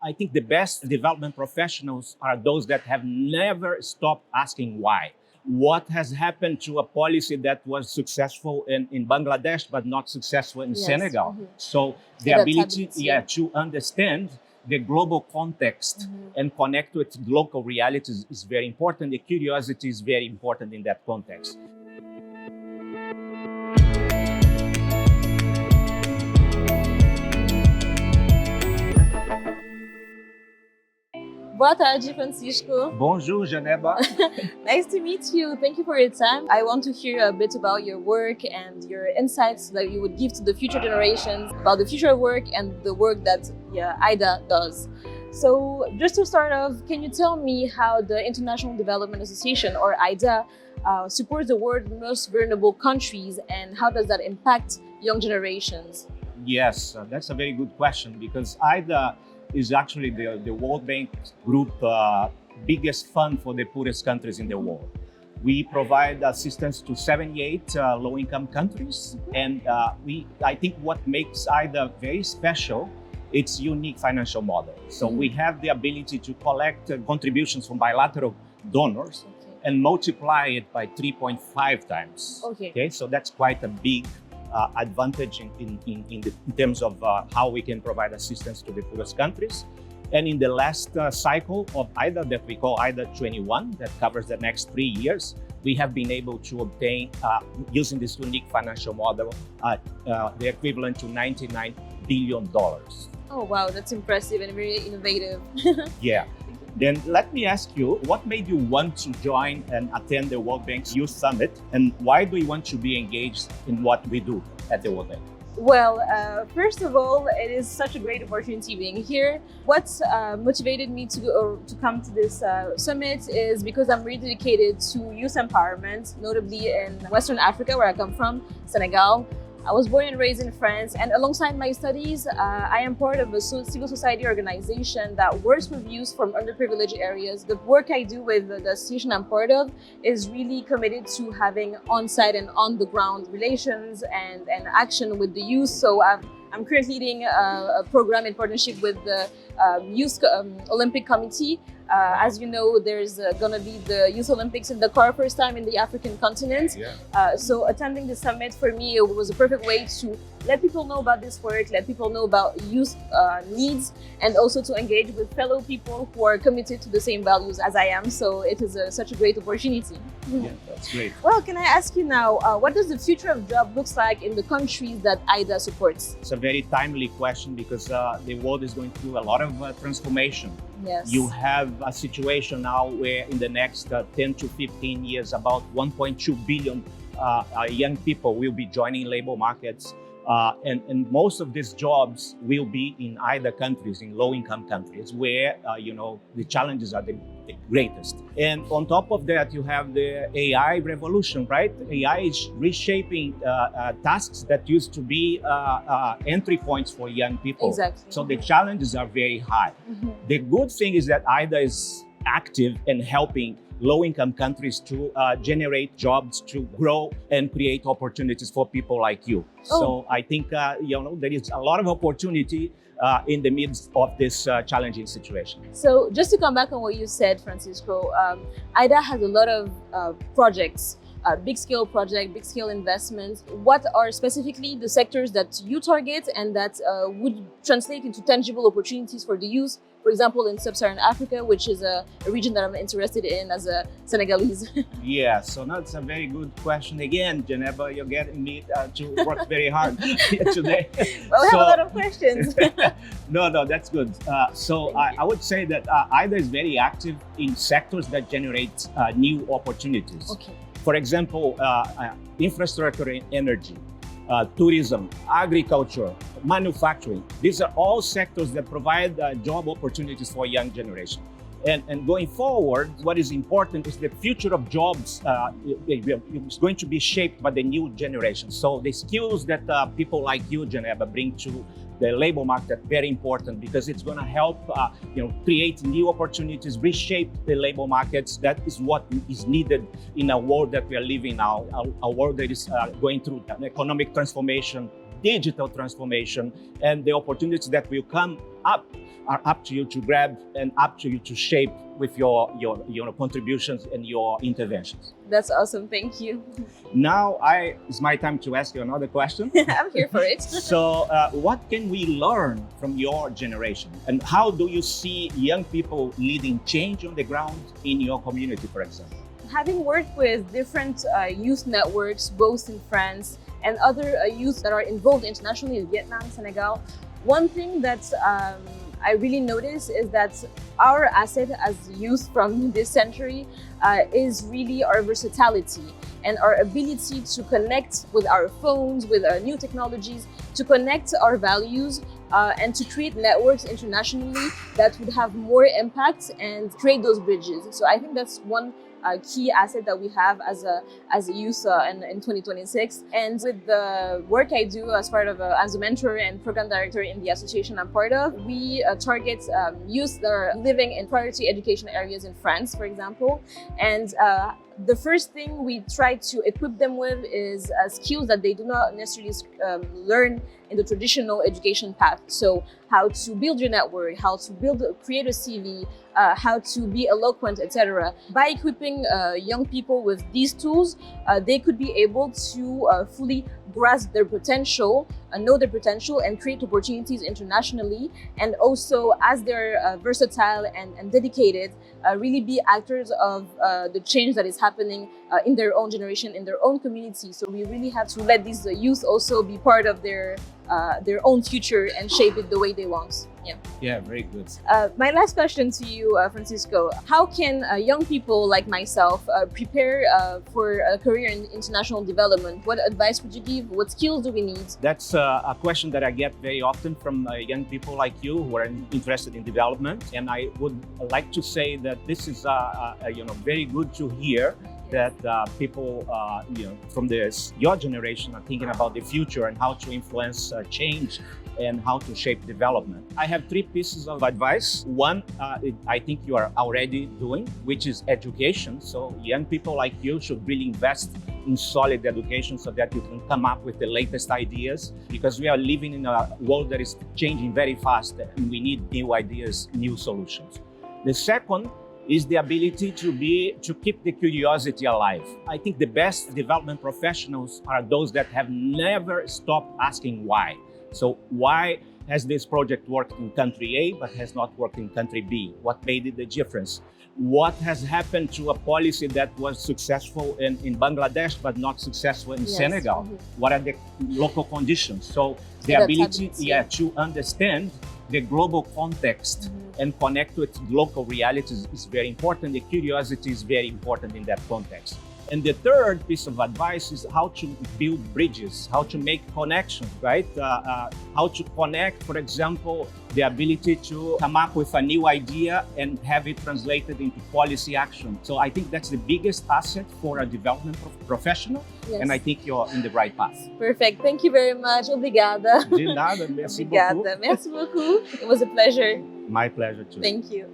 I think the best development professionals are those that have never stopped asking why. What has happened to a policy that was successful in Bangladesh but not successful in Senegal? So the ability to understand the global context and connect with local realities is very important. The curiosity is very important in that context. Boa tarde, Francisco. Bonjour, Dienaba. Nice to meet you. Thank you for your time. I want to hear a bit about your work and your insights that you would give to the future generations about the future of work and the work that IDA does. So just to start off, can you tell me how the International Development Association, or IDA, supports the world's most vulnerable countries, and how does that impact young generations? Yes, that's a very good question, because IDA is actually the World Bank Group biggest fund for the poorest countries in the world. We provide assistance to 78 low-income countries, and I think what makes IDA very special, its unique financial model. So we have the ability to collect contributions from bilateral donors and multiply it by 3.5 times. Okay, so that's quite a big advantage in terms of how we can provide assistance to the poorest countries. And in the last cycle of IDA, that we call IDA 21, that covers the next 3 years, we have been able to obtain, using this unique financial model, the equivalent to $99 billion. Oh, wow, that's impressive and very innovative. Yeah. Then let me ask you, what made you want to join and attend the World Bank's Youth Summit? And why do you want to be engaged in what we do at the World Bank? Well, first of all, it is such a great opportunity being here. What motivated me to come to this summit is because I'm really dedicated to youth empowerment, notably in Western Africa, where I come from, Senegal. I was born and raised in France, and alongside my studies, I am part of a civil society organization that works with youth from underprivileged areas. The work I do with the association I'm part of is really committed to having on-site and on-the-ground relations and action with the youth. So I'm currently leading a program in partnership with the Youth Olympic Committee. As you know, there's going to be the Youth Olympics in Dakar, first time in the African continent. So attending the summit for me, it was a perfect way to let people know about this work, let people know about youth needs, and also to engage with fellow people who are committed to the same values as I am. So it is such a great opportunity. Yeah, that's great. Well, can I ask you now, what does the future of job looks like in the countries that IDA supports? It's a very timely question, because the world is going through a lot of transformation. Yes. You have a situation now where in the next 10 to 15 years, about 1.2 billion young people will be joining labor markets. And most of these jobs will be in either countries, in low-income countries, where the challenges are the greatest. And on top of that, you have the AI revolution, right? AI is reshaping tasks that used to be entry points for young people. Exactly. So the challenges are very high. The good thing is that IDA is active in helping low-income countries to generate jobs, to grow and create opportunities for people like you. So I think there is a lot of opportunity in the midst of this challenging situation. So just to come back on what you said, Francisco, IDA has a lot of projects, big-scale project, big-scale investments. What are specifically the sectors that you target and that would translate into tangible opportunities for the youth? For example, in Sub-Saharan Africa, which is a region that I'm interested in as a Senegalese. Yeah, so that's a very good question. Again, Dienaba, you're getting me to work very hard today. Well, we have a lot of questions. No, that's good. I would say that IDA is very active in sectors that generate new opportunities. Okay. For example, infrastructure and energy, tourism, agriculture, manufacturing. These are all sectors that provide job opportunities for a young generation. And going forward, what is important is the future of jobs is going to be shaped by the new generation. So the skills that people like you, Dienaba, bring to the labor market are very important, because it's going to help create new opportunities, reshape the labor markets. That is what is needed in a world that we are living now, a world that is going through an economic transformation, digital transformation, and the opportunities that will come up are up to you to grab and up to you to shape with your contributions and your interventions. That's awesome. Thank you. Now it's my time to ask you another question. I'm here for it. So what can we learn from your generation? And how do you see young people leading change on the ground in your community, for example? Having worked with different youth networks, both in France and other youth that are involved internationally in Vietnam, Senegal, one thing that I really notice is that our asset as youth from this century is really our versatility and our ability to connect with our phones, with our new technologies, to connect our values and to create networks internationally that would have more impact and create those bridges. So I think that's one key asset that we have as a youth in 2026. And with the work I do as part of as a mentor and program director in the association I'm part of, we target youth that are living in priority education areas in France, for example. And the first thing we try to equip them with is skills that they do not necessarily learn in the traditional education path. So how to build your network, how to create a CV, how to be eloquent, etc. By equipping young people with these tools, they could be able to fully grasp their potential, know their potential, and create opportunities internationally. And also, as they're versatile and dedicated, really be actors of the change that is happening in their own generation, in their own community. So we really have to let these youth also be part of their own future and shape it the way they want. Yeah, very good. My last question to you, Francisco. How can young people like myself prepare for a career in international development? What advice would you give? What skills do we need? That's a question that I get very often from young people like you who are interested in development. And I would like to say that this is very good to hear that people from your generation are thinking about the future and how to influence change and how to shape development. I have 3 pieces of advice. One, I think you are already doing, which is education. So young people like you should really invest in solid education so that you can come up with the latest ideas, because we are living in a world that is changing very fast and we need new ideas, new solutions. The second is the ability to keep the curiosity alive. I think the best development professionals are those that have never stopped asking why. So why has this project worked in country A but has not worked in country B? What made it the difference? What has happened to a policy that was successful in Bangladesh but not successful in Senegal? Mm-hmm. What are the local conditions? So the ability to understand the global context and connect with local realities is very important. The curiosity is very important in that context. And the third piece of advice is how to build bridges, how to make connections, right? How to connect, for example, the ability to come up with a new idea and have it translated into policy action. So I think that's the biggest asset for a development professional. Yes. And I think you're in the right path. Perfect. Thank you very much. Obrigada. De nada. Merci beaucoup. Merci beaucoup. It was a pleasure. My pleasure too. Thank you.